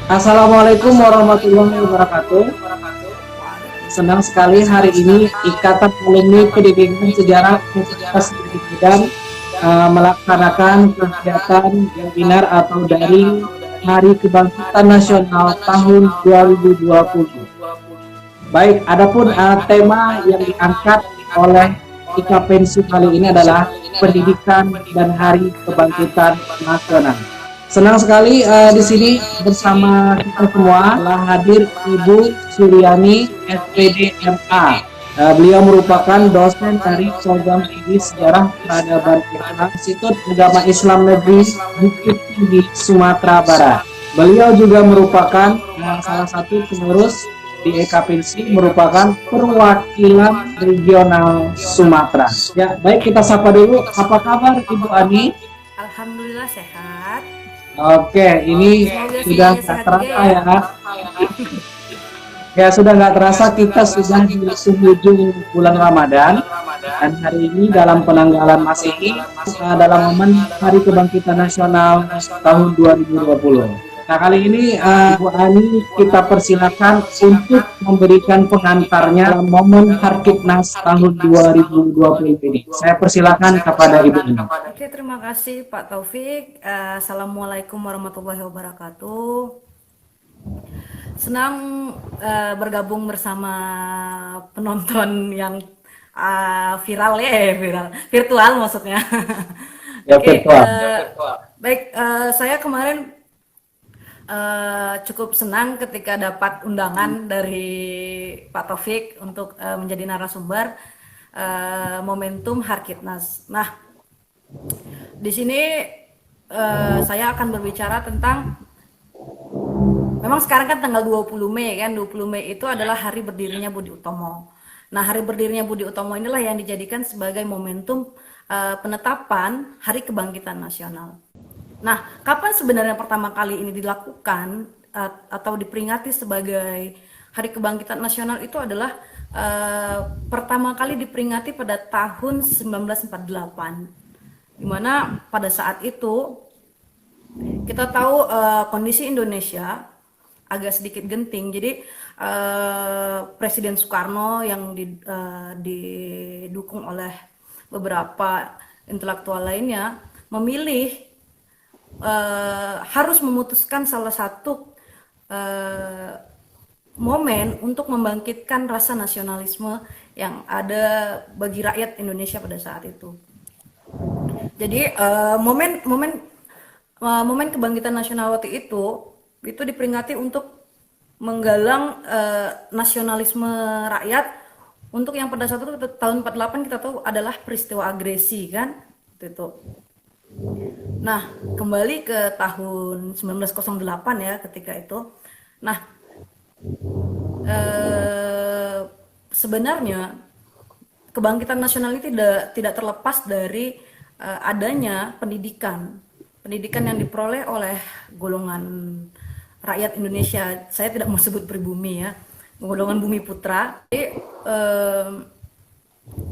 Assalamualaikum warahmatullahi wabarakatuh. Senang sekali hari ini Ikatan Alumni Pendidikan Sejarah Universitas Negeri Medan melaksanakan kegiatan webinar atau daring Hari Kebangkitan Nasional tahun 2020. Baik, adapun tema yang diangkat oleh IKPNSI kali ini adalah pendidikan dan Hari Kebangkitan Nasional. Senang sekali di sini bersama kita semua telah hadir Ibu Suryani SPD MA. Beliau merupakan dosen dari program studi Sejarah Peradaban Islam Institut Agama Islam Negeri Bukit Tinggi Sumatera Barat. Beliau juga merupakan salah satu pengurus di EKPNSI, merupakan perwakilan regional Sumatera. Ya, baik, kita sapa dulu. Apa kabar Ibu Ani? Alhamdulillah sehat. Oke, ini sudah nggak terasa ya. Ya, sudah nggak terasa kita sudah di penghujung bulan Ramadan, dan hari ini dalam penanggalan Masehi dalam momen Hari Kebangkitan Nasional tahun 2020. Nah, kali ini Bu Ani kita persilakan untuk memberikan pengantarnya dalam momen Harkitnas tahun 2020 ini. Saya persilakan kepada Ibu Ani. Oke, terima kasih Pak Taufik. Assalamualaikum warahmatullahi wabarakatuh. Senang bergabung bersama penonton yang viral virtual maksudnya. Ya, Oke, virtual. baik. Saya kemarin cukup senang ketika dapat undangan dari Pak Taufik untuk menjadi narasumber momentum Harkitnas. Nah, di sini saya akan berbicara tentang, memang sekarang kan tanggal 20 Mei kan, 20 Mei itu adalah hari berdirinya Budi Utomo. Nah, hari berdirinya Budi Utomo inilah yang dijadikan sebagai momentum penetapan Hari Kebangkitan Nasional. Nah, kapan sebenarnya pertama kali ini dilakukan atau diperingati sebagai Hari Kebangkitan Nasional itu adalah pertama kali diperingati pada tahun 1948, di mana pada saat itu kita tahu kondisi Indonesia agak sedikit genting. Jadi Presiden Soekarno yang didukung oleh beberapa intelektual lainnya memilih harus memutuskan salah satu momen untuk membangkitkan rasa nasionalisme yang ada bagi rakyat Indonesia pada saat itu. Jadi momen kebangkitan nasional waktu itu diperingati untuk menggalang nasionalisme rakyat untuk yang pada saat itu tahun 48 kita tahu adalah peristiwa agresi kan itu. Nah, kembali ke tahun 1908 ya ketika itu. Nah, sebenarnya kebangkitan nasional ini tidak terlepas dari adanya pendidikan yang diperoleh oleh golongan rakyat Indonesia. Saya tidak mau sebut pribumi ya, golongan bumi putra. Jadi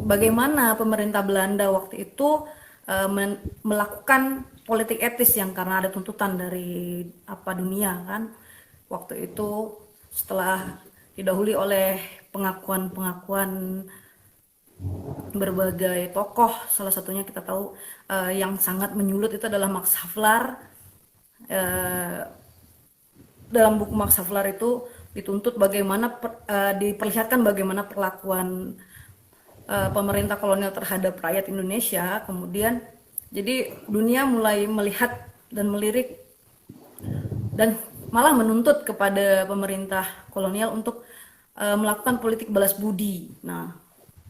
bagaimana pemerintah Belanda waktu itu melakukan politik etis yang karena ada tuntutan dari dunia kan waktu itu, setelah didahului oleh pengakuan berbagai tokoh, salah satunya kita tahu yang sangat menyulut itu adalah Max Havelaar. Dalam buku Max Havelaar itu dituntut bagaimana diperlihatkan bagaimana perlakuan pemerintah kolonial terhadap rakyat Indonesia. Kemudian jadi dunia mulai melihat dan melirik dan malah menuntut kepada pemerintah kolonial untuk melakukan politik balas budi. Nah,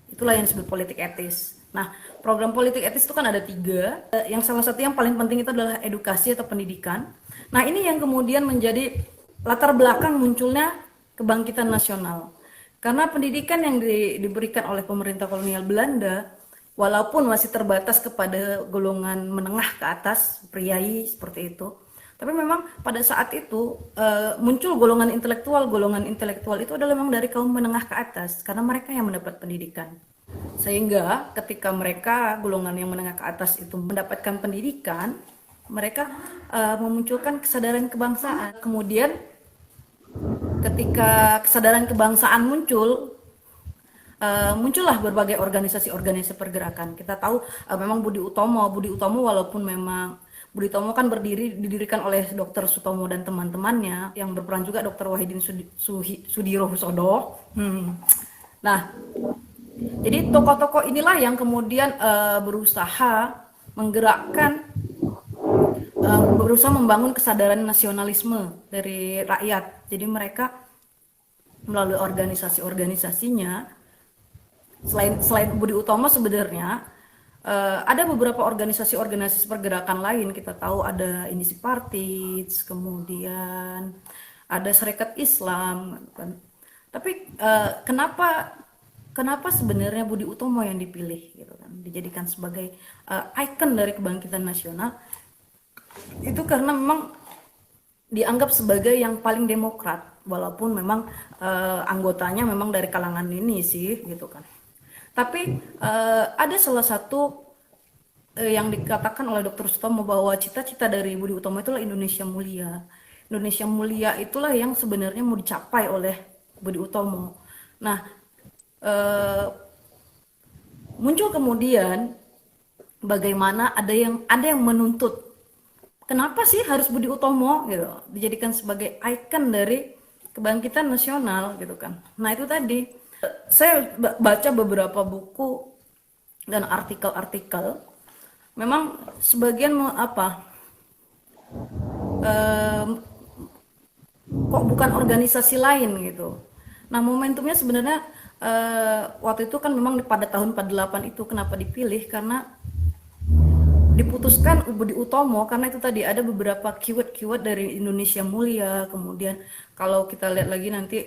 itulah yang disebut politik etis. Nah, program politik etis itu kan ada 3. Yang salah satu yang paling penting itu adalah edukasi atau pendidikan. Nah, ini yang kemudian menjadi latar belakang munculnya kebangkitan nasional. Karena pendidikan yang diberikan oleh pemerintah kolonial Belanda, walaupun masih terbatas kepada golongan menengah ke atas, priai seperti itu, tapi memang pada saat itu muncul golongan intelektual itu adalah memang dari kaum menengah ke atas, karena mereka yang mendapat pendidikan. Sehingga ketika mereka golongan yang menengah ke atas itu mendapatkan pendidikan, mereka memunculkan kesadaran kebangsaan. Kemudian ketika kesadaran kebangsaan muncul, muncullah berbagai organisasi-organisasi pergerakan. Kita tahu memang Budi Utomo walaupun memang Budi Utomo kan didirikan oleh Dr. Sutomo dan teman-temannya, yang berperan juga Dr. Wahidin Sudirohusodo. Nah, jadi tokoh-tokoh inilah yang kemudian berusaha membangun kesadaran nasionalisme dari rakyat. Jadi mereka melalui organisasi-organisasinya, selain Budi Utomo sebenarnya ada beberapa organisasi-organisasi pergerakan lain. Kita tahu ada Inisi Partits, kemudian ada Serikat Islam kan. Tapi kenapa sebenarnya Budi Utomo yang dipilih gitu kan, dijadikan sebagai ikon dari kebangkitan nasional? Itu karena memang dianggap sebagai yang paling demokrat, walaupun memang anggotanya memang dari kalangan ini sih gitu kan. Tapi ada salah satu yang dikatakan oleh Dr. Sutomo bahwa cita-cita dari Budi Utomo itulah Indonesia Mulia. Indonesia Mulia itulah yang sebenarnya mau dicapai oleh Budi Utomo. Nah, muncul kemudian bagaimana ada yang menuntut, kenapa sih harus Budi Utomo gitu dijadikan sebagai ikon dari kebangkitan nasional gitu kan. Nah, itu tadi saya baca beberapa buku dan artikel-artikel, memang sebagian kok bukan organisasi lain gitu. Nah, momentumnya sebenarnya waktu itu kan memang pada tahun 48 itu kenapa dipilih, karena diputuskan Budi Utomo karena itu tadi ada beberapa keyword dari Indonesia Mulia. Kemudian kalau kita lihat lagi nanti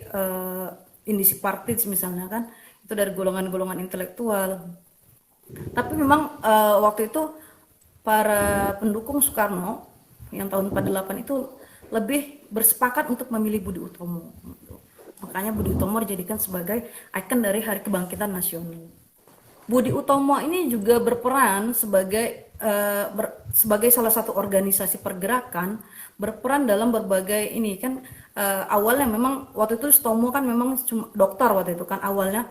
Indisi Partits misalnya kan, itu dari golongan-golongan intelektual. Tapi memang waktu itu para pendukung Soekarno yang tahun 48 itu lebih bersepakat untuk memilih Budi Utomo. Makanya Budi Utomo dijadikan sebagai ikon dari Hari Kebangkitan Nasional. Budi Utomo ini juga berperan sebagai salah satu organisasi pergerakan, berperan dalam berbagai ini kan. Awalnya memang waktu itu Sutomo kan memang cuma dokter waktu itu kan awalnya.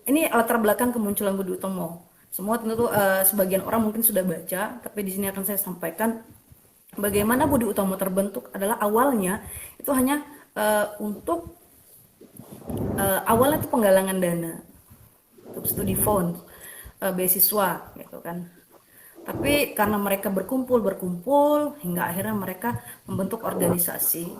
Ini latar belakang kemunculan Budi Utomo. Semua tentu sebagian orang mungkin sudah baca, tapi di sini akan saya sampaikan bagaimana Budi Utomo terbentuk. Adalah awalnya itu hanya untuk awalnya itu penggalangan dana untuk studi fund, beasiswa gitu kan. Tapi karena mereka berkumpul hingga akhirnya mereka membentuk organisasi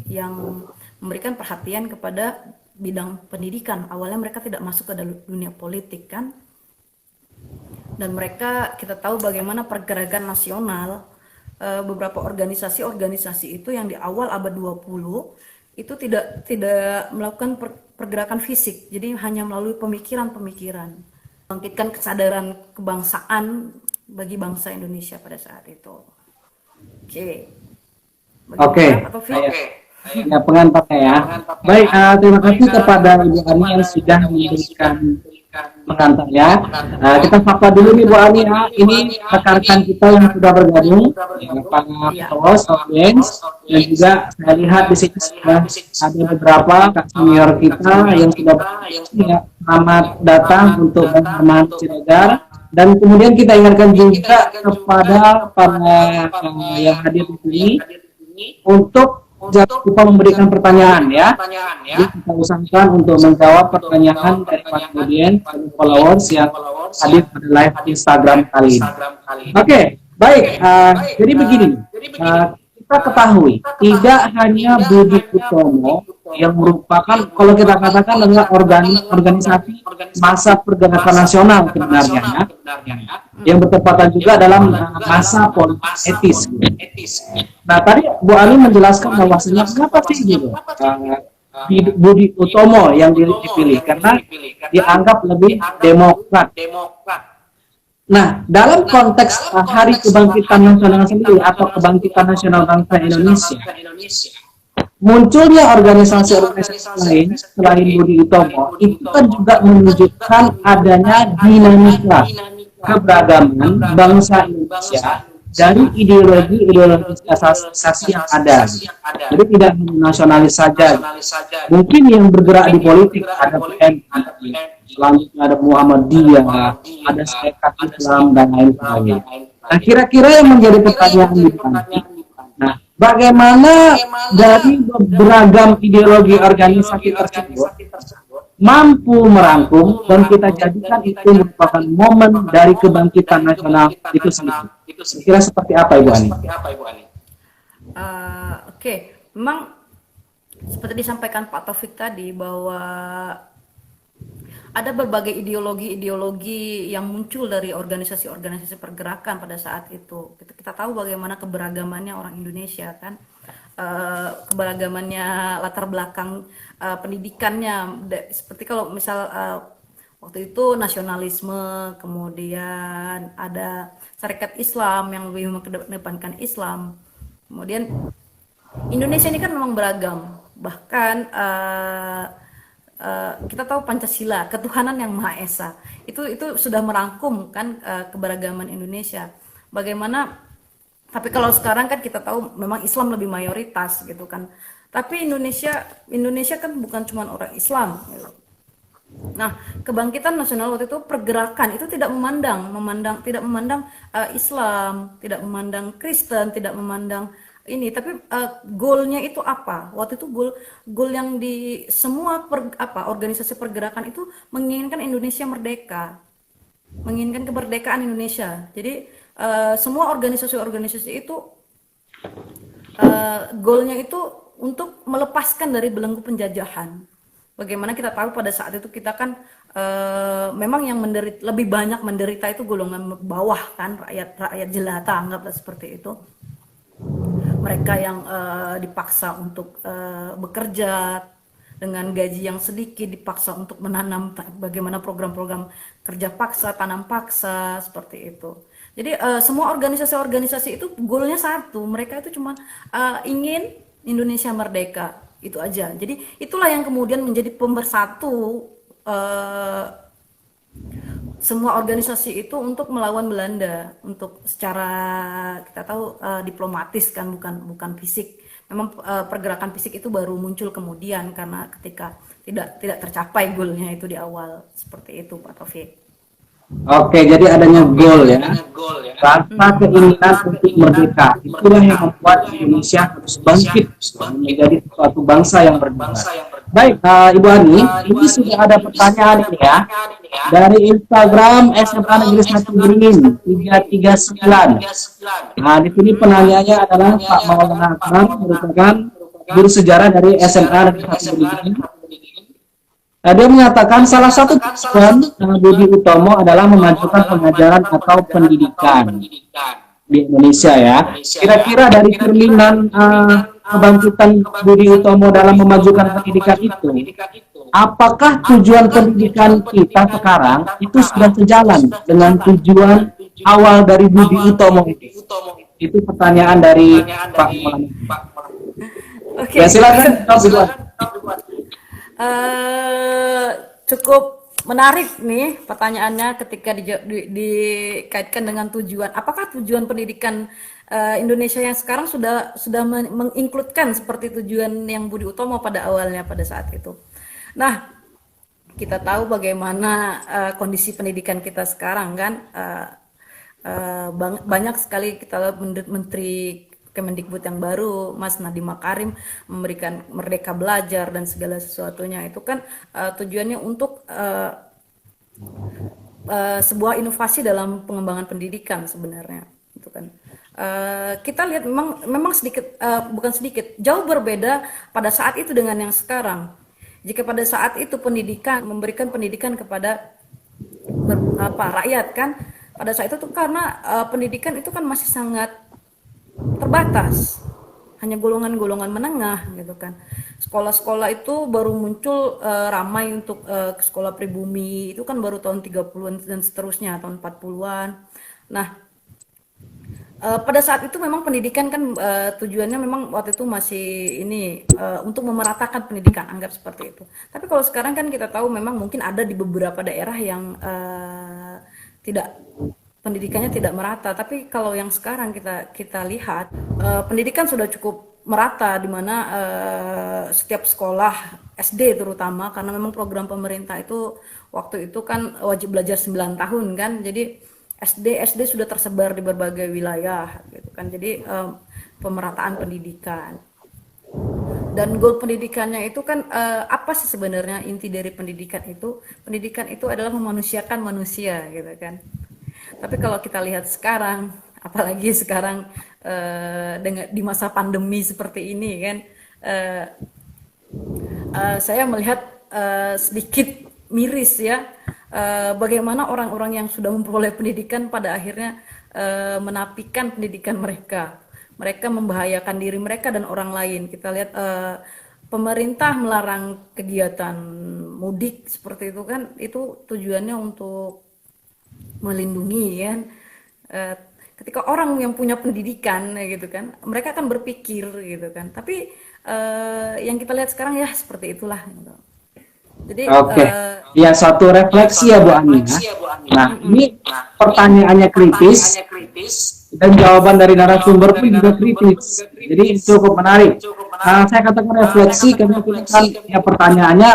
yang memberikan perhatian kepada bidang pendidikan. Awalnya mereka tidak masuk ke dalam dunia politik kan. Dan mereka, kita tahu bagaimana pergerakan nasional, beberapa organisasi-organisasi itu yang di awal abad 20 itu tidak melakukan pergerakan fisik. Jadi hanya melalui pemikiran-pemikiran. Bangkitkan kesadaran kebangsaan bagi bangsa Indonesia pada saat itu. Oke. Ya, pengantarnya ya. Baik, terima kasih kepada Ibu Ani yang sudah memberikan pengantarnya. Kita sapa dulu nih Bu Ani ya. Ini rekan-rekan kita yang sudah bergabung, para host, audience, dan juga saya lihat di sini sudah ada beberapa kak senior kita yang sudah selamat datang untuk Bang Ciregar. Dan kemudian kita ingatkan juga kepada para yang hadir di sini untuk jangan lupa memberikan pertanyaan ya. Jadi kita usahakan untuk menjawab pertanyaan dari para audiens dan followers yang hadir pada live Instagram kali ini. Oke, baik. Jadi begini, kita ketahui tidak hanya Budi Utomo yang merupakan, kalau kita katakan adalah organisasi masa pergerakan nasional sebenarnya ya, yang bertepatan juga dalam masa politik etis. Nah, tadi Bu Ani menjelaskan bahwasanya kenapa sih gitu Budi Utomo yang dipilih, karena dianggap lebih demokrat. Nah, dalam konteks Hari Kebangkitan Nasional sendiri atau Kebangkitan Nasional Bangsa Indonesia, munculnya organisasi-organisasi lain selain Budi Utomo itu kan juga menunjukkan adanya dinamika keberagaman bangsa Indonesia dari ideologi asasi yang ada. Jadi tidak hanya nasionalis saja. Mungkin yang bergerak di politik ada PNI, selanjutnya ada Muhammadiyah, ada Serikat Islam dan lain sebagainya. Nah, kira-kira yang menjadi pertanyaan di nanti, nah, bagaimana dari beragam ideologi organisasi tersebut mampu merangkum dan kita jadikan itu merupakan momen dari kebangkitan nasional itu sendiri. Kira seperti apa, Ibu Ani? Oke, memang seperti disampaikan Pak Taufik tadi bahwa ada berbagai ideologi-ideologi yang muncul dari organisasi-organisasi pergerakan pada saat itu. Kita tahu bagaimana keberagamannya orang Indonesia kan, keberagamannya latar belakang pendidikannya. Seperti kalau misal waktu itu nasionalisme, kemudian ada Syarikat Islam yang lebih mengedepankan Islam. Kemudian Indonesia ini kan memang beragam, bahkan kita tahu Pancasila, ketuhanan yang Maha Esa, itu sudah merangkum kan keberagaman Indonesia. Bagaimana, tapi kalau sekarang kan kita tahu memang Islam lebih mayoritas gitu kan. Tapi Indonesia kan bukan cuma orang Islam. Gitu. Nah, kebangkitan nasional waktu itu pergerakan itu tidak memandang Islam, tidak memandang Kristen, tidak memandang ini, tapi goalnya itu apa? Waktu itu goal yang di semua organisasi pergerakan itu menginginkan Indonesia merdeka, menginginkan kemerdekaan Indonesia. Jadi semua organisasi-organisasi itu goalnya itu untuk melepaskan dari belenggu penjajahan. Bagaimana kita tahu pada saat itu kita kan memang yang lebih banyak menderita itu golongan bawah kan, rakyat jelata, anggaplah seperti itu. Mereka yang dipaksa untuk bekerja dengan gaji yang sedikit, dipaksa untuk menanam, bagaimana program-program kerja paksa, tanam paksa, seperti itu. Jadi semua organisasi-organisasi itu goalnya satu, mereka itu cuma ingin Indonesia merdeka, itu aja. Jadi itulah yang kemudian menjadi pemersatu semua organisasi itu untuk melawan Belanda, untuk secara kita tahu diplomatis kan, bukan fisik. Memang pergerakan fisik itu baru muncul kemudian karena ketika tidak tercapai goalnya itu di awal, seperti itu Pak Taufik. Oke, jadi adanya goal ya, rasa keinginan untuk merdeka, itulah yang membuat Indonesia harus bangkit menjadi suatu bangsa yang berdaulat. Baik, Ibu Ani, ini sudah ada pertanyaan ini ya, dari Instagram SMA Negeri 1 Beringin 339. Nah, di sini penanyanya adalah Pak Maulana Akram, merupakan guru sejarah dari SMA Negeri 1 Beringin. Dia menyatakan salah satu tujuan Budi Utomo adalah memajukan pengajaran atau pendidikan di Indonesia ya. Kira-kira dari cerminan kebangkitan Budi Utomo dalam memajukan pendidikan itu, apakah tujuan pendidikan kita sekarang itu sudah sejalan dengan tujuan awal dari Budi Utomo itu? Itu pertanyaan dari Pak Muhammad. Oke. Ya silakan. Cukup menarik nih pertanyaannya ketika dikaitkan dengan tujuan. Apakah tujuan pendidikan Indonesia yang sekarang sudah menginkludkan seperti tujuan yang Budi Utomo pada awalnya pada saat itu? Nah, kita tahu bagaimana kondisi pendidikan kita sekarang kan, banyak sekali kita lihat menteri Kemendikbud yang baru, Mas Nadiem Makarim, memberikan Merdeka Belajar dan segala sesuatunya itu kan tujuannya untuk sebuah inovasi dalam pengembangan pendidikan sebenarnya, itu kan. Kita lihat memang sedikit, bukan sedikit, jauh berbeda pada saat itu dengan yang sekarang. Jika pada saat itu memberikan pendidikan kepada rakyat kan, pada saat itu tuh karena pendidikan itu kan masih sangat terbatas, hanya golongan-golongan menengah gitu kan. Sekolah-sekolah itu baru muncul ramai untuk sekolah pribumi itu kan baru tahun 30-an dan seterusnya, tahun 40-an. Nah, pada saat itu memang pendidikan kan tujuannya memang waktu itu masih ini untuk memeratakan pendidikan, anggap seperti itu. Tapi kalau sekarang kan kita tahu memang mungkin ada di beberapa daerah yang tidak pendidikannya tidak merata. Tapi kalau yang sekarang kita lihat, pendidikan sudah cukup merata, di mana setiap sekolah SD terutama, karena memang program pemerintah itu waktu itu kan wajib belajar 9 tahun kan, jadi SD sudah tersebar di berbagai wilayah gitu kan. Jadi pemerataan pendidikan. Dan goal pendidikannya itu kan apa sih sebenarnya inti dari pendidikan itu? Pendidikan itu adalah memanusiakan manusia gitu kan. Tapi kalau kita lihat sekarang, apalagi sekarang dengan di masa pandemi seperti ini kan, eh, saya melihat sedikit miris ya, bagaimana orang-orang yang sudah memperoleh pendidikan pada akhirnya menafikan pendidikan mereka. Mereka membahayakan diri mereka dan orang lain. Kita lihat pemerintah melarang kegiatan mudik seperti itu kan, itu tujuannya untuk melindungi kan. Eh, Ketika orang yang punya pendidikan gitu kan, mereka akan berpikir gitu kan. Tapi yang kita lihat sekarang ya seperti itulah gitu. Jadi Oke, ya satu refleksi ya Bu Ani ya. Nah, ini pertanyaannya kritis dan jawaban dari narasumber pun juga kritis. Jadi cukup menarik. Saya katakan refleksi karena kita kan ya pertanyaannya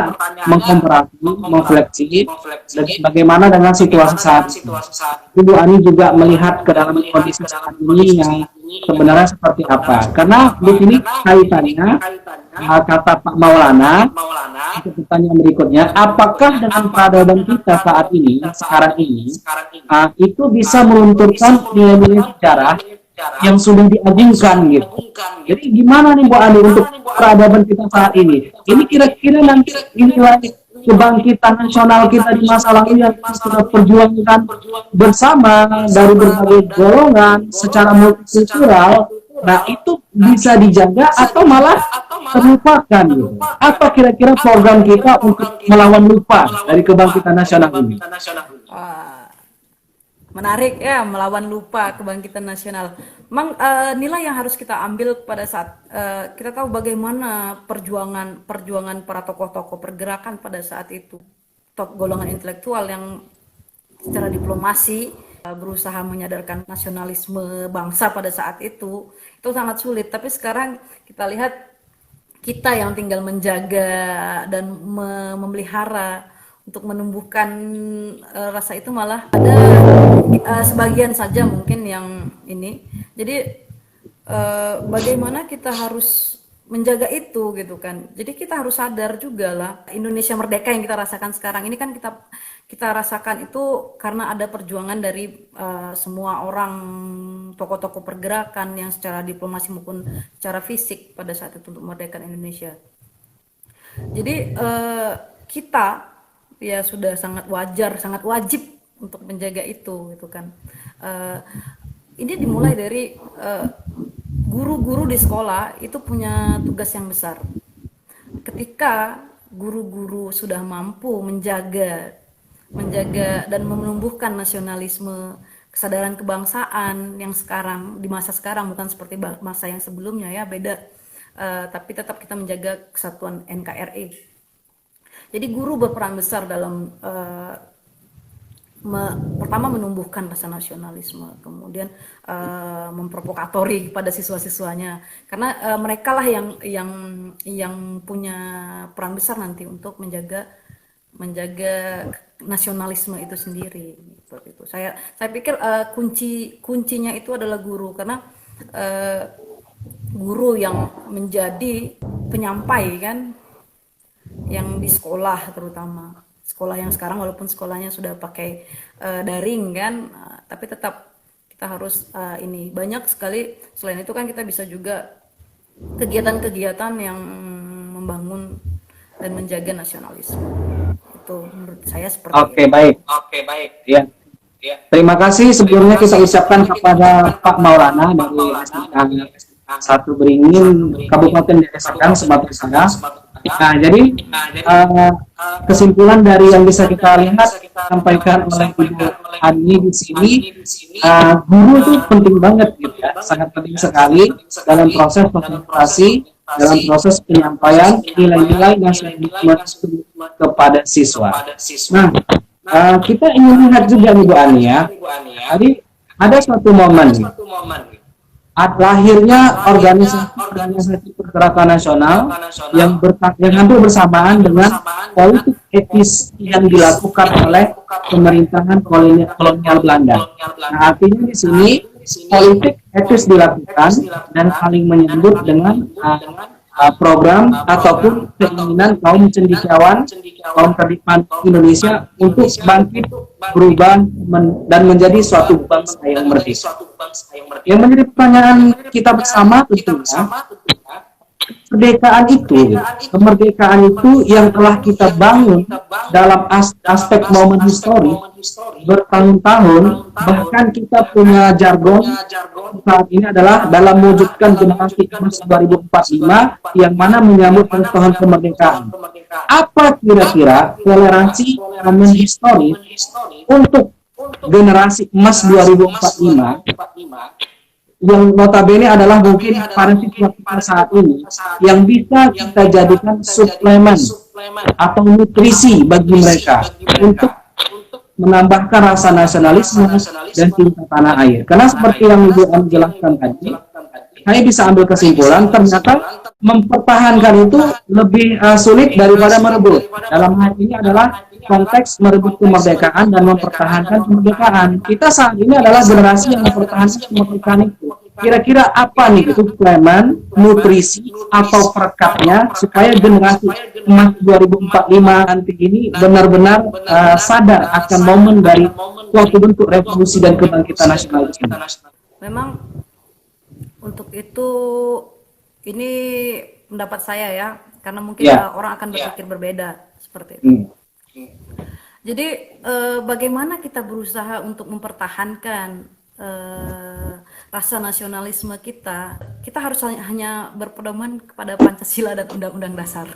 mengkomparasi, memfleksi, dan bagaimana dengan situasi saat ini. Bu Ani juga melihat ke dalam kondisi saat ini yang sebenarnya seperti apa. Karena di sini kaitannya kata Pak Maulana, untuk pertanyaan berikutnya, apakah dengan peradaban kita saat ini, sekarang ini, itu bisa melunturkan nilai-nilai sejarah yang sudah diagungkan gitu. Jadi gimana nih Bu Ani untuk peradaban kita saat ini? Ini kira-kira nanti nilai kebangkitan nasional kita di masa lalu yang kita sudah perjuangkan bersama dari berbagai golongan secara multikultural, nah itu bisa dijaga atau malah terlupakan gitu. Apa kira-kira program kita untuk melawan lupa dari kebangkitan nasional ini? wah, menarik ya, melawan lupa kebangkitan nasional. Memang nilai yang harus kita ambil pada saat kita tahu bagaimana perjuangan para tokoh-tokoh pergerakan pada saat itu, golongan intelektual yang secara diplomasi berusaha menyadarkan nasionalisme bangsa pada saat itu sangat sulit. Tapi sekarang kita lihat, kita yang tinggal menjaga dan memelihara untuk menumbuhkan rasa itu, malah ada sebagian saja mungkin yang ini. Jadi bagaimana kita harus menjaga itu gitu kan. Jadi kita harus sadar juga lah, Indonesia merdeka yang kita rasakan sekarang ini kan kita rasakan itu karena ada perjuangan dari semua orang, tokoh-tokoh pergerakan yang secara diplomasi maupun secara fisik pada saat itu untuk memerdekakan Indonesia. Jadi kita ya sudah sangat wajar, sangat wajib untuk menjaga itu gitu kan. Ini dimulai dari guru-guru di sekolah itu punya tugas yang besar. Ketika guru-guru sudah mampu menjaga dan menumbuhkan nasionalisme, kesadaran kebangsaan yang sekarang, di masa sekarang bukan seperti masa yang sebelumnya ya, beda. Tapi tetap kita menjaga kesatuan NKRI. Jadi guru berperan besar dalam pertama menumbuhkan rasa nasionalisme, kemudian memprovokatori pada siswa-siswanya, karena mereka lah yang punya peran besar nanti untuk menjaga nasionalisme itu sendiri. Seperti itu. Saya pikir kuncinya itu adalah guru, karena guru yang menjadi penyampai kan, yang di sekolah terutama. Sekolah yang sekarang walaupun sekolahnya sudah pakai daring kan, tapi tetap kita harus ini banyak sekali. Selain itu kan kita bisa juga kegiatan-kegiatan yang membangun dan menjaga nasionalisme. Itu menurut saya seperti Oke, baik. Ya. Terima kasih sebelumnya kita ucapkan kepada Pak Maulana dari SDK 1 Beringin, Kabupaten Deli Serdang, Sumatera Utara. Nah, jadi kesimpulan dari yang bisa kita lihat sampaikan oleh Ibu Ani di sini, guru itu penting banget gitu ya, sangat penting sekali dalam proses komunikasi, dalam proses penyampaian nilai-nilai nasionalisme kepada siswa. Nah, kita ingin lihat juga nih Bu Ani ya, tadi ada suatu momen lahirnya organisasi pergerakan nasional yang hampir bersamaan dengan politik etis yang dilakukan oleh pemerintahan kolonial Belanda. Nah, artinya di sini politik etis dilakukan dan saling menyambut dengan program ataupun keinginan kaum cendekiawan, kaum terdipan Indonesia untuk bangkit, berubah, dan menjadi suatu bangsa yang merdeka. Yang menjadi pertanyaan kita bersama tentunya, kemerdekaan itu yang telah kita bangun dalam aspek momen histori bertahun-tahun, bahkan kita punya jargon saat ini adalah dalam mewujudkan generasi emas 2045 yang mana menyambut tahun kemerdekaan. Apa kira-kira toleransi momen histori untuk generasi emas 2045 yang notabene adalah mungkin para siswa kita saat ini yang bisa kita jadikan suplemen atau nutrisi bagi mereka untuk menambahkan rasa nasionalisme dan cinta tanah air. Karena seperti yang Ibu Am jelaskan tadi, saya bisa ambil kesimpulan ternyata mempertahankan itu lebih sulit daripada merebut. Dalam hal ini adalah konteks merebut kemerdekaan dan mempertahankan kemerdekaan. Kita saat ini adalah generasi yang mempertahankan kemerdekaan itu. Kira-kira apa nih suplemen, nutrisi, atau perekatnya supaya generasi emas 2045 nanti ini benar-benar sadar akan momen dari suatu bentuk revolusi dan kebangkitan nasionalis ini. Memang untuk itu ini pendapat saya ya, karena mungkin orang akan berpikir berbeda seperti itu. Jadi bagaimana kita berusaha untuk mempertahankan rasa nasionalisme kita harus hanya berpedoman kepada Pancasila dan Undang-Undang Dasar.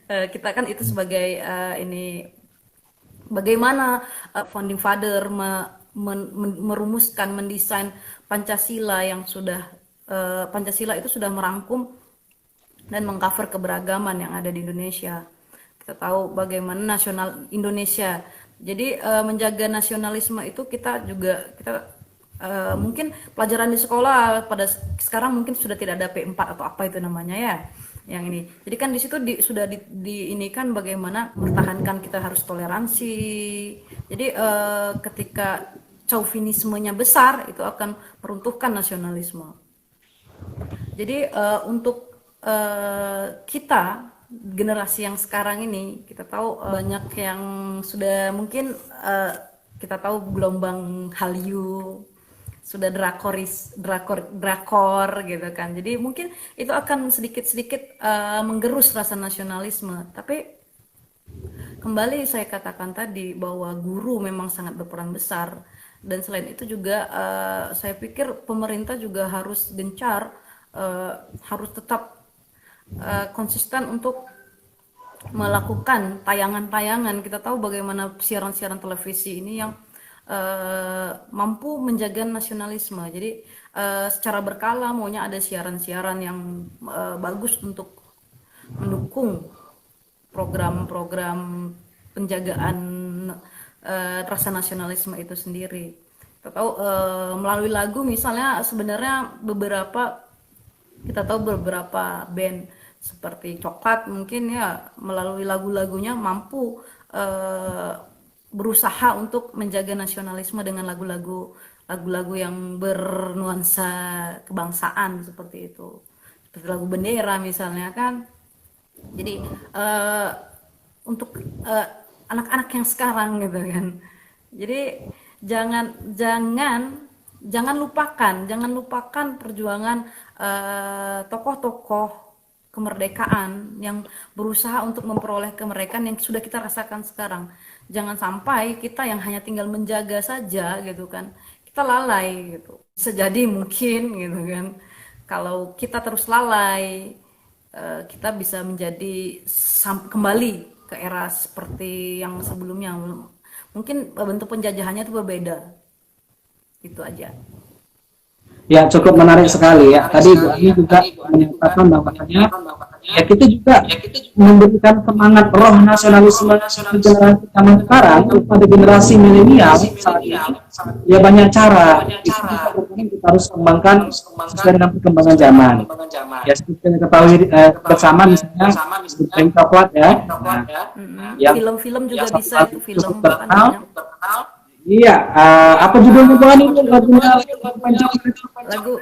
Kita kan itu sebagai ini bagaimana founding father merumuskan, mendesain Pancasila yang sudah Pancasila itu sudah merangkum dan mengcover keberagaman yang ada di Indonesia. Kita tahu bagaimana nasional Indonesia. Jadi menjaga nasionalisme itu kita mungkin pelajaran di sekolah pada sekarang mungkin sudah tidak ada P4 atau apa itu namanya ya, yang ini. Jadi kan di situ sudah diinikan bagaimana mempertahankan kita harus toleransi. Jadi ketika chauvinismenya besar itu akan meruntuhkan nasionalisme. Jadi untuk kita generasi yang sekarang ini, kita tahu banyak yang sudah mungkin kita tahu gelombang Hallyu, sudah drakor gitu kan. Jadi mungkin itu akan sedikit-sedikit menggerus rasa nasionalisme. Tapi kembali saya katakan tadi bahwa guru memang sangat berperan besar, dan selain itu juga saya pikir pemerintah juga harus gencar, harus tetap konsisten untuk melakukan tayangan-tayangan. Kita tahu bagaimana siaran-siaran televisi ini yang mampu menjaga nasionalisme. Jadi secara berkala maunya ada siaran-siaran yang bagus untuk mendukung program-program penjagaan rasa nasionalisme itu sendiri. Kita tahu melalui lagu misalnya, sebenarnya kita tahu beberapa band seperti Coklat mungkin ya melalui lagu-lagunya mampu berusaha untuk menjaga nasionalisme dengan lagu-lagu yang bernuansa kebangsaan seperti itu, seperti lagu Bendera misalnya kan. Jadi untuk anak-anak yang sekarang gitu kan, jadi jangan lupakan perjuangan tokoh-tokoh kemerdekaan yang berusaha untuk memperoleh kemerdekaan yang sudah kita rasakan sekarang. Jangan sampai kita yang hanya tinggal menjaga saja gitu kan, kita lalai gitu. Bisa jadi mungkin gitu kan, kalau kita terus lalai, kita bisa menjadi kembali ke era seperti yang sebelumnya. Mungkin bentuk penjajahannya itu berbeda. Itu aja. Ya, cukup menarik sekali ya. Tadi Bu Ani juga menyatakan bahwasanya ya kita juga memberikan semangat roh nasionalisme ke generasi zaman sekarang kepada generasi milenial saat ini. Ya banyak cara. Itu juga berarti kita harus kembangkan sesuai dengan perkembangan zaman. Ya seperti yang ketahui bersama misalnya Pink Coklat ya. Nah, yang Film-film juga satu bisa lagu itu, cukup film kan terkenal. banyak Iya, apa judulnya Bu Ani itu lagunya Pink Coklat? lagu.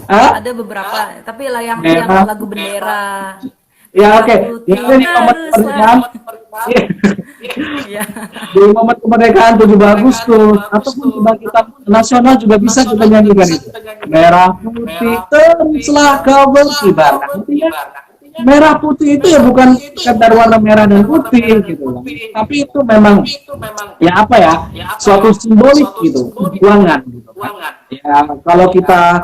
Ah, Ada beberapa, tapi lah yang merah. lagu bendera, Ya merah oke, ya putih ini momen teruslah. kemerdekaan. Iya, Ya, di momen kemerdekaan 17 Agustus ataupun kebangkitan nasional juga bisa kita nyanyikan itu. Merah putih teruslah kau berkibar. Nah, artinya merah putih itu ya bukan sekedar warna merah dan putih gitu loh. Tapi itu memang ya apa ya, suatu simbolik gitu, perjuangan gitu kan. Ya kalau kita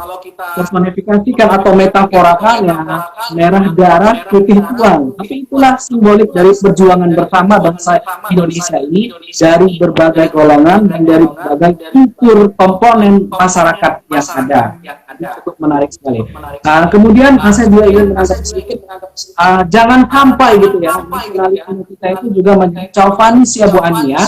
personifikasikan atau metaforakan ya merah darah putih tuang, tapi itulah simbolik dari perjuangan bersama bangsa Indonesia ini dari berbagai golongan dan dari berbagai fitur komponen masyarakat yang ada. Ini cukup menarik sekali. Kemudian saya juga ingin mengangkat sedikit, jangan sampai gitu ya nasionalisme kita itu juga menjadi chauvinis ya Bu Ani ya.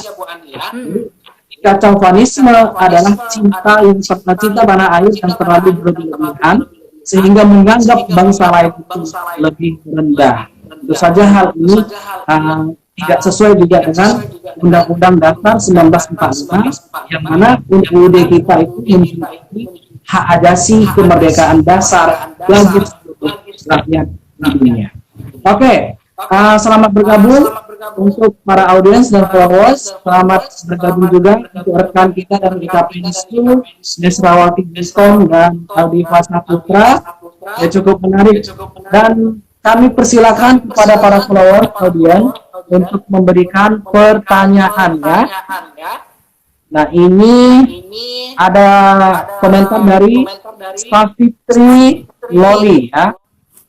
Ketika chauvinisme adalah cinta yang cinta tanah air yang terlalu berlebihan sehingga menganggap bangsa lain itu lebih rendah. Tentu saja hal ini tidak sesuai juga dengan Undang-Undang Dasar 1945 yang mana UUD kita itu memiliki hak asasi kemerdekaan dasar bagi seluruh rakyat di dunia. Oke, selamat bergabung untuk para audiens dan followers. Selamat bergabung juga untuk rekan kita dari IKP Nisku, Nesrawati Biskom dan Aldi Putra. Ya cukup menarik. Dan kami persilakan kepada para followers audiens untuk memberikan pertanyaannya. Nah ini ada komentar dari Spavitri Loli ya.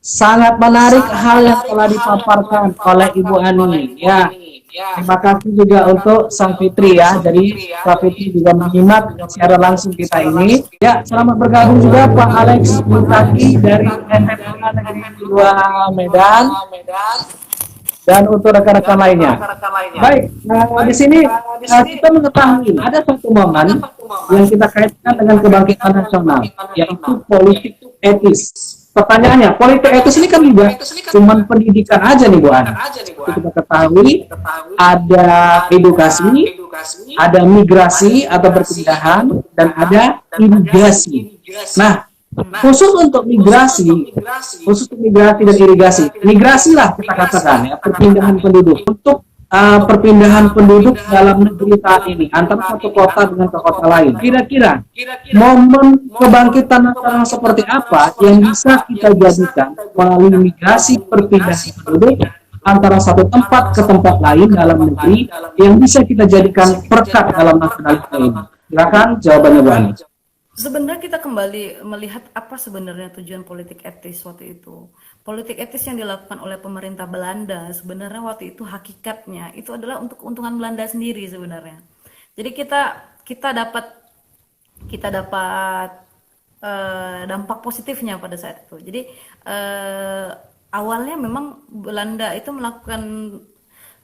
Sangat menarik hal yang telah dipaparkan oleh Ibu Ani. Ya, terima kasih juga untuk Sang Fitri ya. Jadi Pak Fitri juga menyimak secara langsung kita ini. Ya, selamat bergabung juga Pak Alex Mutaki dari SMA Negeri 2 Medan. Dan untuk rekan-rekan lainnya. Baik, di sini kita mengetahui ada satu momen yang kita kaitkan dengan kebangkitan nasional, yaitu politik etis. Pertanyaannya, politik etis ini kan juga cuma pendidikan aja nih Bu An. Kita ketahui ada edukasi, ada migrasi atau perpindahan, dan ada irigasi. Nah, khusus untuk migrasi dan irigasi, migrasi lah kita katakan ya, perpindahan penduduk. Untuk perpindahan penduduk dalam negeri saat ini antara satu kota dengan ke kota lain. Kira-kira momen kebangkitan nasional seperti apa yang bisa kita jadikan melalui migrasi perpindahan penduduk antara satu tempat ke tempat lain dalam negeri yang bisa kita jadikan perkat dalam nasionalisme ini? Silakan jawabannya Bu Ani. sebenarnya kita kembali melihat apa sebenarnya tujuan politik etis waktu itu. Politik etis yang dilakukan oleh pemerintah Belanda sebenarnya waktu itu hakikatnya itu adalah untuk keuntungan Belanda sendiri sebenarnya. Jadi kita dapat dampak positifnya pada saat itu. Jadi awalnya memang Belanda itu melakukan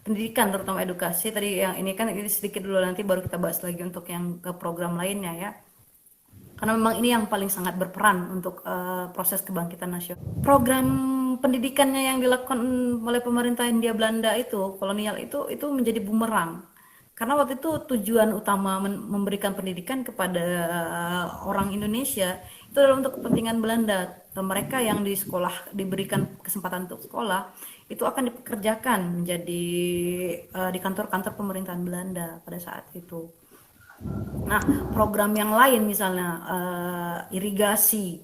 pendidikan terutama edukasi. Tadi yang ini kan ini sedikit dulu, nanti baru kita bahas lagi untuk yang ke program lainnya ya. Karena memang ini yang paling sangat berperan untuk proses kebangkitan nasional. Program pendidikannya yang dilakukan oleh pemerintah Hindia Belanda itu, kolonial itu menjadi bumerang. Karena waktu itu tujuan utama memberikan pendidikan kepada orang Indonesia itu adalah untuk kepentingan Belanda. Mereka yang di sekolah diberikan kesempatan untuk sekolah itu akan dipekerjakan menjadi di kantor-kantor pemerintahan Belanda pada saat itu. Nah, program yang lain misalnya irigasi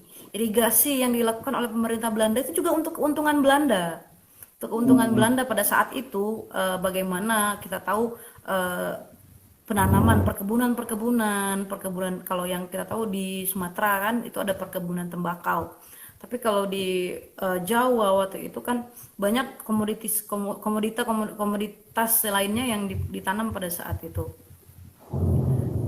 yang dilakukan oleh pemerintah Belanda itu juga untuk keuntungan Belanda. Untuk keuntungan Belanda pada saat itu, bagaimana kita tahu penanaman perkebunan kalau yang kita tahu di Sumatera kan itu ada perkebunan tembakau. Tapi kalau di Jawa waktu itu kan banyak komoditas lainnya yang ditanam pada saat itu.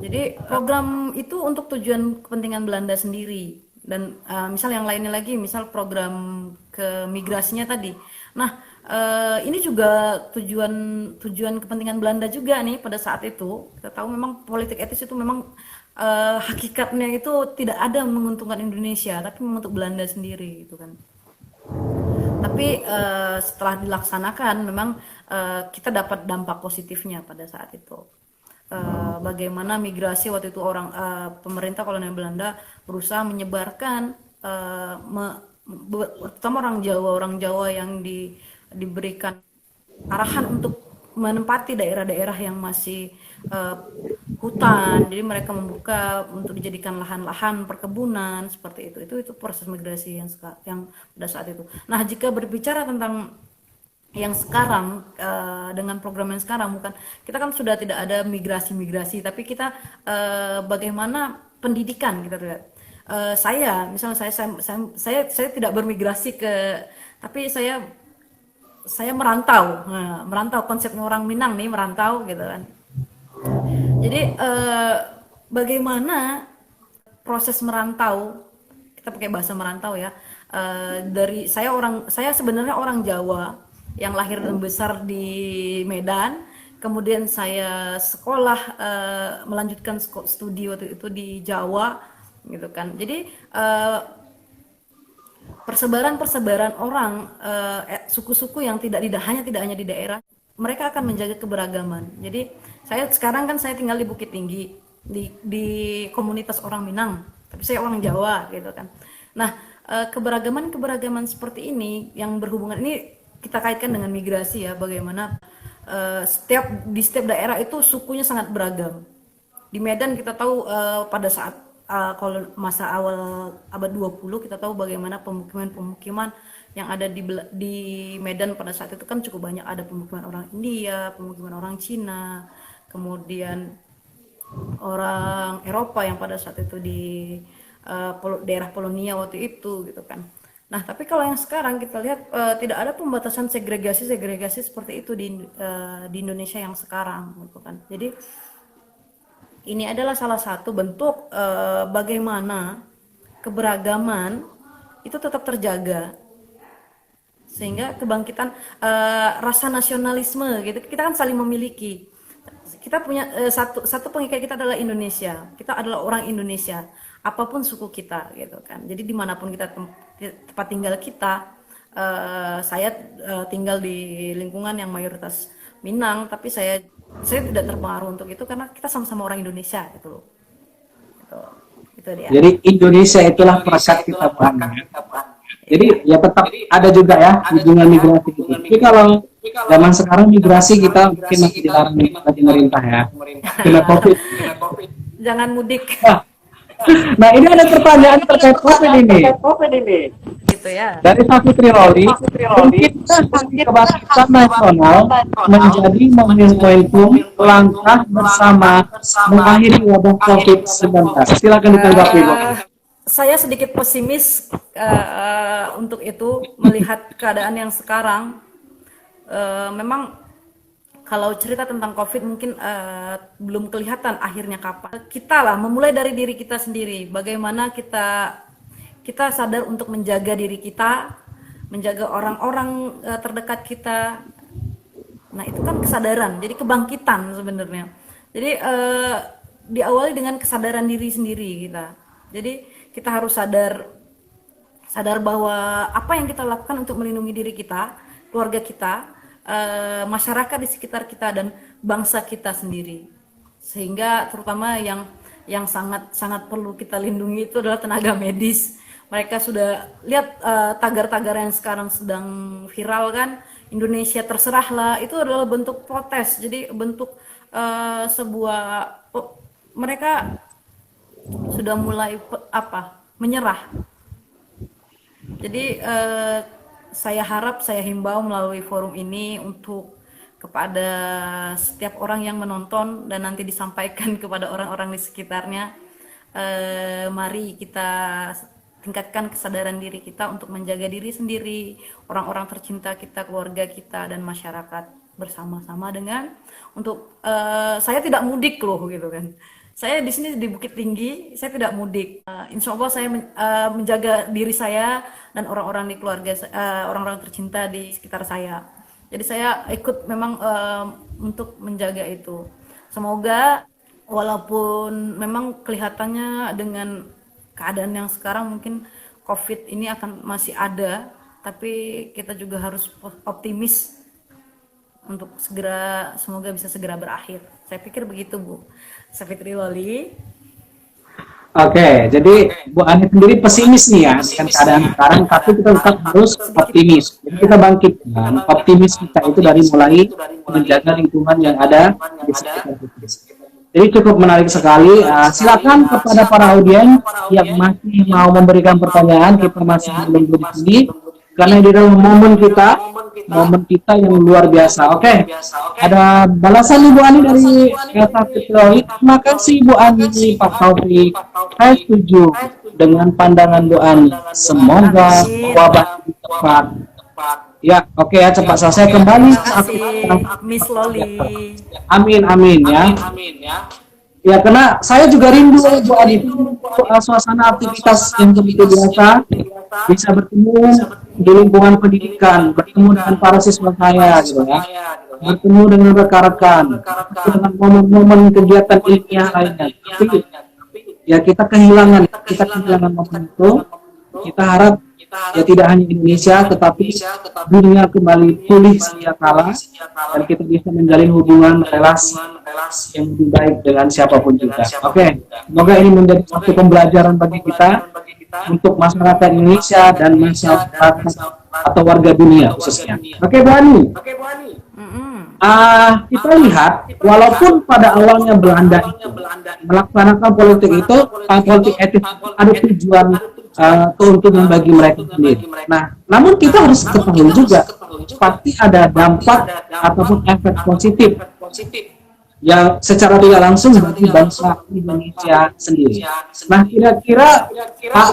Jadi program itu untuk tujuan kepentingan Belanda sendiri dan misal yang lainnya lagi, misal program ke migrasinya tadi. Nah, ini juga tujuan tujuan kepentingan Belanda juga nih pada saat itu. Kita tahu memang politik etis itu memang hakikatnya itu tidak ada menguntungkan Indonesia, tapi untuk Belanda sendiri gitu kan. Tapi setelah dilaksanakan memang kita dapat dampak positifnya pada saat itu. Bagaimana migrasi waktu itu pemerintah kolonial Belanda berusaha menyebarkan terutama orang Jawa yang diberikan arahan untuk menempati daerah-daerah yang masih eh, hutan, jadi mereka membuka untuk dijadikan lahan-lahan perkebunan seperti itu proses migrasi yang pada saat itu. Nah, jika berbicara tentang yang sekarang dengan program yang sekarang, bukan, kita kan sudah tidak ada migrasi-migrasi, tapi kita bagaimana pendidikan kita lihat. Saya misalnya saya tidak bermigrasi tapi saya merantau. Nah, merantau konsepnya orang Minang nih, merantau gitu kan. Jadi bagaimana proses merantau, kita pakai bahasa merantau ya. Dari saya sebenarnya orang Jawa yang lahir dan besar di Medan, kemudian saya sekolah melanjutkan studi waktu itu di Jawa gitu kan. Jadi persebaran orang suku-suku yang tidak hanya di daerah, mereka akan menjaga keberagaman. Jadi saya tinggal di Bukit Tinggi, di komunitas orang Minang, tapi saya orang Jawa gitu kan. Nah, keberagaman seperti ini yang berhubungan ini kita kaitkan dengan migrasi ya, bagaimana di setiap daerah itu sukunya sangat beragam. Di Medan kita tahu pada saat kalau masa awal abad 20 kita tahu bagaimana pemukiman-pemukiman yang ada di Medan pada saat itu kan cukup banyak, ada pemukiman orang India, pemukiman orang Cina, kemudian orang Eropa yang pada saat itu di daerah Polonia waktu itu gitu kan. Nah, tapi kalau yang sekarang kita lihat tidak ada pembatasan segregasi seperti itu di Indonesia yang sekarang gitu kan. Jadi ini adalah salah satu bentuk bagaimana keberagaman itu tetap terjaga sehingga kebangkitan rasa nasionalisme gitu, kita kan saling memiliki, kita punya satu pengikat kita adalah Indonesia, kita adalah orang Indonesia apapun suku kita gitu kan. Jadi dimanapun kita tempat tinggal kita, saya tinggal di lingkungan yang mayoritas Minang, tapi saya tidak terpengaruh untuk itu karena kita sama-sama orang Indonesia gitu loh. Itu dia. Jadi Indonesia itulah perekat kita, Bang. Jadi ya tetap ada juga ya hubungan migrasi itu. Tapi kalau zaman sekarang migrasi kita mungkin masih dilarang oleh pemerintah ya. Kena COVID. Jangan mudik. Nah, ini ada pertanyaan terkait COVID ini. Gitu ya. Dari Safitri Roli, mungkin kebangkitan nasional menjadi momentum langkah bersama mengakhiri wabah COVID-19. Silakan ditanggapi, Bu. Saya sedikit pesimis untuk itu, melihat keadaan yang sekarang. Memang kalau cerita tentang COVID mungkin belum kelihatan akhirnya kapan. Kita lah memulai dari diri kita sendiri. Bagaimana kita sadar untuk menjaga diri kita, menjaga orang-orang terdekat kita. Nah, itu kan kesadaran. Jadi kebangkitan sebenarnya. Jadi diawali dengan kesadaran diri sendiri kita. Jadi kita harus sadar bahwa apa yang kita lakukan untuk melindungi diri kita, keluarga kita, masyarakat di sekitar kita dan bangsa kita sendiri. Sehingga terutama yang sangat sangat perlu kita lindungi itu adalah tenaga medis. Mereka sudah lihat tagar-tagar yang sekarang sedang viral kan, Indonesia terserahlah, itu adalah bentuk protes. Jadi bentuk mereka sudah mulai menyerah. Jadi saya himbau melalui forum ini untuk kepada setiap orang yang menonton dan nanti disampaikan kepada orang-orang di sekitarnya, mari kita tingkatkan kesadaran diri kita untuk menjaga diri sendiri, orang-orang tercinta kita, keluarga kita, dan masyarakat bersama-sama dengan untuk saya tidak mudik loh gitu kan. Saya di sini di Bukit Tinggi, saya tidak mudik. Insya Allah saya menjaga diri saya dan orang-orang di keluarga, orang-orang tercinta di sekitar saya. Jadi saya ikut memang untuk menjaga itu. Semoga walaupun memang kelihatannya dengan keadaan yang sekarang mungkin COVID ini akan masih ada, tapi kita juga harus optimis untuk segera, semoga bisa segera berakhir. Saya pikir begitu, Bu. Safitri Loli. Oke, jadi Bu Ani sendiri pesimis nih ya dengan keadaan sekarang, tapi kita tetap harus Sedikit. optimis. Jadi kita bangkitkan optimis kita itu dari mulai menjaga lingkungan yang ada di sekitar kita. Jadi cukup menarik sekali. Silakan kepada para audiens yang masih mau memberikan pertanyaan, kita masih menunggu di sini karena di dalam momen kita yang luar biasa. Oke, ada balasan Ibu Ani dari Elsa Fitrowi. Terima kasih Bu Ani, Pak Taufik. Saya setuju dengan pandangan Bu Ani. Semoga Amin. wabah ini cepat. Ya, oke ya, cepat selesai kembali. Terima kasih, Miss Loli. Amin, amin ya. Ya, karena saya juga rindu Bu Ani suasana aktivitas yang begitu biasa, bisa bertemu di lingkungan pendidikan, bertemu dengan para siswa saya gitu ya, bertemu dengan rekan-rekan, dengan momen-momen kegiatan ilmiah lainnya. Tapi ya kita kehilangan momen itu. Kita harap ya tidak hanya Indonesia, tetapi dunia kembali pulih sedia kala dan kita bisa menjalin hubungan relasi yang lebih baik dengan siapapun juga. Oke, semoga ini menjadi satu pembelajaran bagi kita untuk masyarakat Indonesia dan masyarakat atau warga dunia khususnya. Oke, Bu Ani. Kita lihat, walaupun pada awalnya Belanda itu melaksanakan politik itu, politik etis ada tujuan keuntungan bagi mereka sendiri. Nah, namun kita harus ketahui juga, pasti ada dampak ataupun efek positif yang secara tidak langsung bagi bangsa Indonesia sendiri. Nah, kira-kira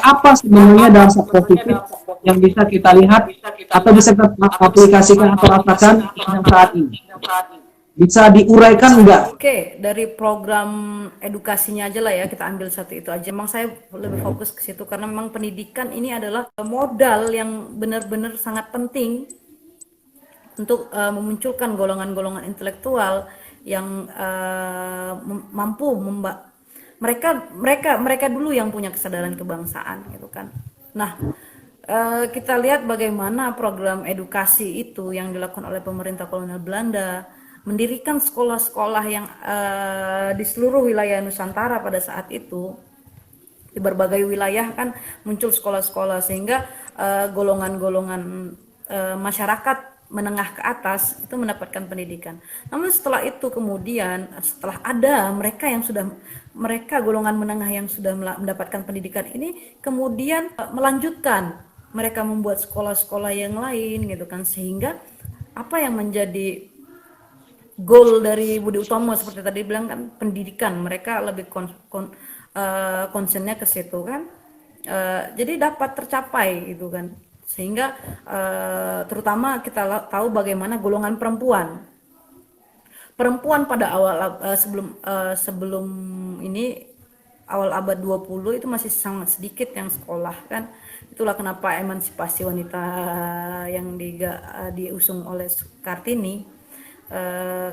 apa sebenarnya dampak positif yang bisa kita lihat atau bisa kita aplikasikan atau rasakan yang saat ini? Bisa diuraikan enggak? Oke, dari program edukasinya aja lah ya, kita ambil satu itu aja. Memang saya lebih fokus ke situ karena memang pendidikan ini adalah modal yang benar-benar sangat penting untuk memunculkan golongan-golongan intelektual yang mampu mereka dulu yang punya kesadaran kebangsaan gitu kan. Nah, kita lihat bagaimana program edukasi itu yang dilakukan oleh pemerintah kolonial Belanda, mendirikan sekolah-sekolah yang di seluruh wilayah Nusantara pada saat itu. Di berbagai wilayah kan muncul sekolah-sekolah sehingga golongan-golongan masyarakat menengah ke atas itu mendapatkan pendidikan. Namun setelah itu kemudian setelah ada mereka golongan menengah yang sudah mendapatkan pendidikan ini kemudian melanjutkan, mereka membuat sekolah-sekolah yang lain gitu kan, sehingga apa yang menjadi goal dari Budi Utomo seperti tadi bilang kan pendidikan, mereka lebih concernnya ke situ kan. Jadi dapat tercapai gitu kan, sehingga terutama kita tahu bagaimana golongan perempuan pada awal sebelum ini awal abad 20 itu masih sangat sedikit yang sekolah kan. Itulah kenapa emansipasi wanita yang diusung oleh Kartini.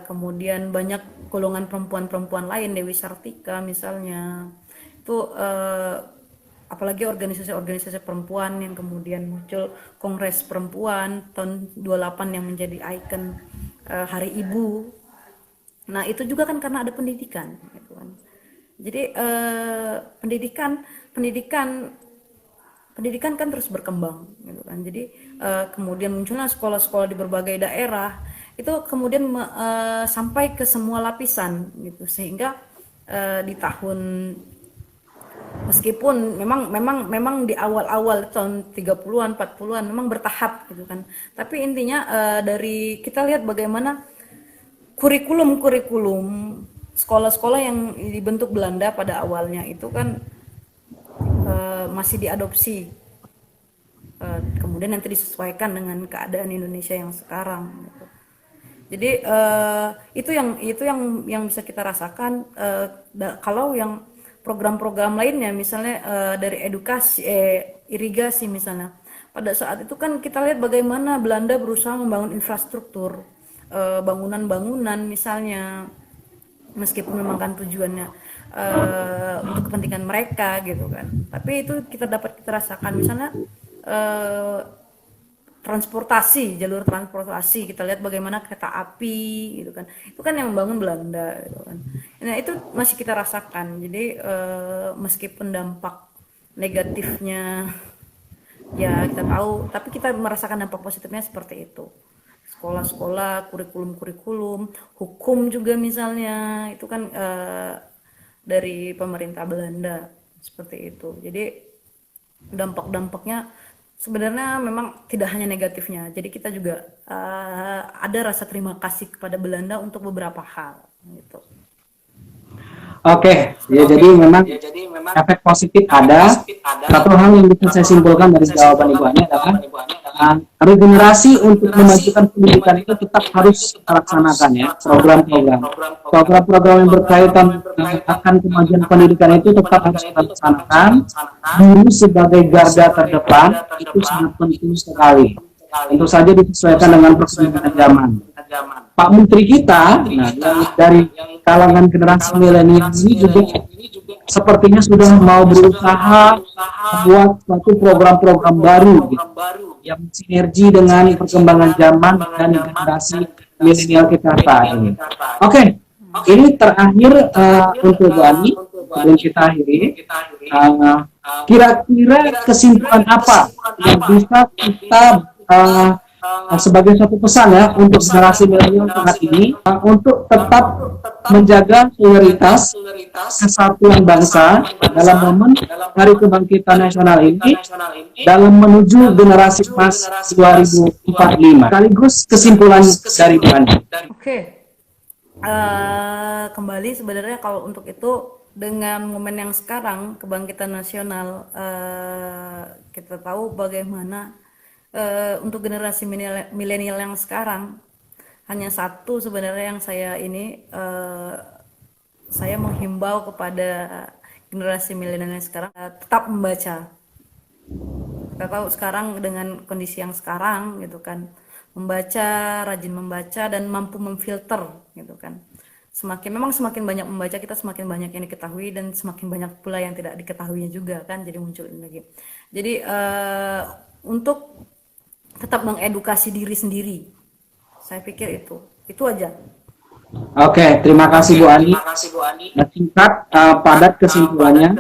Kemudian banyak golongan perempuan-perempuan lain, Dewi Sartika misalnya, itu apalagi organisasi-organisasi perempuan yang kemudian muncul, Kongres Perempuan tahun 28 yang menjadi ikon Hari Ibu. Nah itu juga kan karena ada pendidikan gitu kan. Jadi pendidikan kan terus berkembang gitu kan. Jadi kemudian munculnya sekolah-sekolah di berbagai daerah itu kemudian sampai ke semua lapisan gitu, sehingga di tahun, meskipun memang di awal-awal tahun 30-an 40-an memang bertahap gitu kan, tapi intinya dari kita lihat bagaimana kurikulum sekolah-sekolah yang dibentuk Belanda pada awalnya itu kan masih diadopsi, kemudian nanti disesuaikan dengan keadaan Indonesia yang sekarang gitu. Jadi itu yang bisa kita rasakan kalau yang program-program lainnya misalnya dari edukasi irigasi misalnya. Pada saat itu kan kita lihat bagaimana Belanda berusaha membangun infrastruktur bangunan-bangunan misalnya, meskipun memang kan tujuannya untuk kepentingan mereka gitu kan, tapi itu kita rasakan misalnya eh, transportasi, jalur transportasi, kita lihat bagaimana kereta api gitu kan, itu kan yang membangun Belanda gitu kan. Nah itu masih kita rasakan. Jadi meskipun dampak negatifnya ya kita tahu, tapi kita merasakan dampak positifnya seperti itu. Sekolah-sekolah, kurikulum-kurikulum, hukum juga misalnya, itu kan dari pemerintah Belanda seperti itu. Jadi dampak-dampaknya sebenarnya memang tidak hanya negatifnya. Jadi kita juga ada rasa terima kasih kepada Belanda untuk beberapa hal gitu. Oke, ya jadi memang efek positif ada. Satu hal yang bisa saya simpulkan dari jawaban Ibu Ani adalah regenerasi untuk memajukan pendidikan itu tetap harus dilaksanakan ya, program-program yang berkaitan akan kemajuan pendidikan itu tetap harus dilaksanakan. Guru sebagai garda terdepan itu sangat penting sekali. Tentu saja disesuaikan dengan perkembangan zaman. Pak Menteri kita, nah, dari kalangan generasi milenial ini juga sepertinya sudah mau berusaha membuat suatu program-program baru gitu, yang sinergi dengan perkembangan zaman dan generasi milenial kita saat ini. Oke, ini terakhir untuk Bu Ani, sebelum kita akhiri, kira-kira kesimpulan apa yang bisa kita sebagai suatu pesan ya untuk generasi milenial saat ini untuk tetap menjaga solidaritas kesatuan bangsa dalam momen Hari Kebangkitan Nasional ini dalam menuju generasi emas 2045. Sekaligus kesimpulan dari Bu Ani. Oke. Kembali sebenarnya kalau untuk itu dengan momen yang sekarang kebangkitan nasional, kita tahu bagaimana untuk generasi milenial yang sekarang hanya satu sebenarnya yang saya menghimbau kepada generasi milenial sekarang, tetap membaca. Kita tahu sekarang dengan kondisi yang sekarang gitu kan, membaca, rajin membaca dan mampu memfilter gitu kan. Semakin banyak membaca, kita semakin banyak yang diketahui dan semakin banyak pula yang tidak diketahuinya juga kan, jadi muncul ini lagi. Jadi untuk tetap mengedukasi diri sendiri, saya pikir itu aja. Oke, terima kasih Bu Ani. Dan singkat, padat kesimpulannya,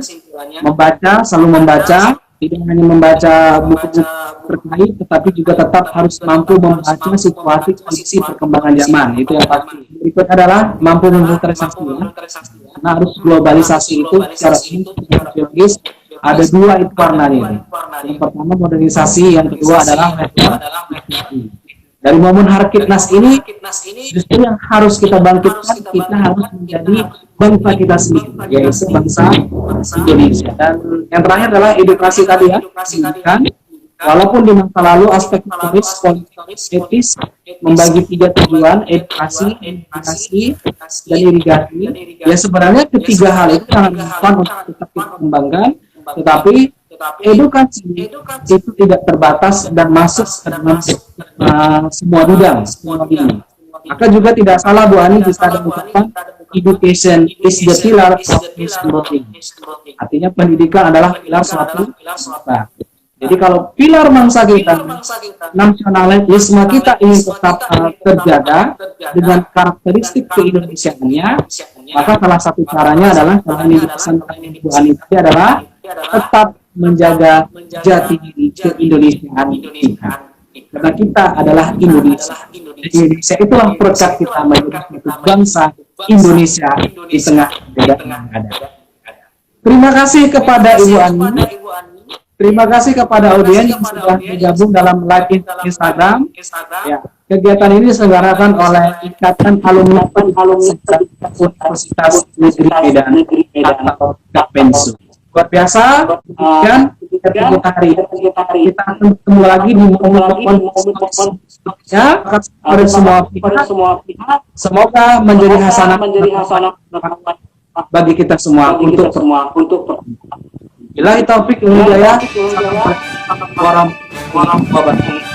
membaca, selalu membaca, tidak hanya membaca buku-buku terkait, tetapi juga tetap harus mampu membaca situasi kondisi perkembangan zaman. Itu yang pasti. Berikut adalah mampu memfilterisasi. Karena harus globalisasi itu secara sosiologis ada dua itu warnanya. Yang pertama modernisasi, yang kedua adalah reformasi. Dari momen Harkitnas ini, justru yang harus kita bangkitkan, kita harus menjadi bangsa kita sendiri, yaitu bangsa Indonesia. Dan yang terakhir adalah edukasi tadi ya, pendidikan. Walaupun di masa lalu aspek historis, politik, etis membagi tiga tujuan, edukasi, dan irigasi. Ya sebenarnya ketiga hal itu sangat relevan untuk tetap kita kembangkan, tetapi edukasi itu tidak terbatas dan masuk ke dalam semua bidang. Maka juga tidak salah Bu Ani jika ada ucapan education is the pillar of nation building. Artinya pendidikan adalah pilar suatu bangsa. Jadi kalau pilar bangsa kita, nasionalisme kita ini tetap terjaga dengan karakteristik keindonesiaannya, maka salah satu caranya adalah dalam pesan Bu Ani tadi adalah tetap menjaga jati diri keindonesiaan kita. Karena kita adalah Indonesia. Indonesia itulah perekat kita menjadi suatu bangsa Indonesia di tengah perbedaan yang ada. Terima kasih kepada Ibu Ani. Terima kasih kepada audiens yang sudah bergabung dalam live Instagram. Ya, kegiatan ini diselenggarakan oleh Ikatan Alumni Universitas Negeri Medan atau Kappensu. Luar biasa, kemudian kegiatan hari ini. Kita akan ketemu lagi di momen-momen ya pada semua pihak. Semoga menjadi hasanah bagi kita semua untuk Billahi taufik wal hidayah. Warahmatullahi wabarakatuh.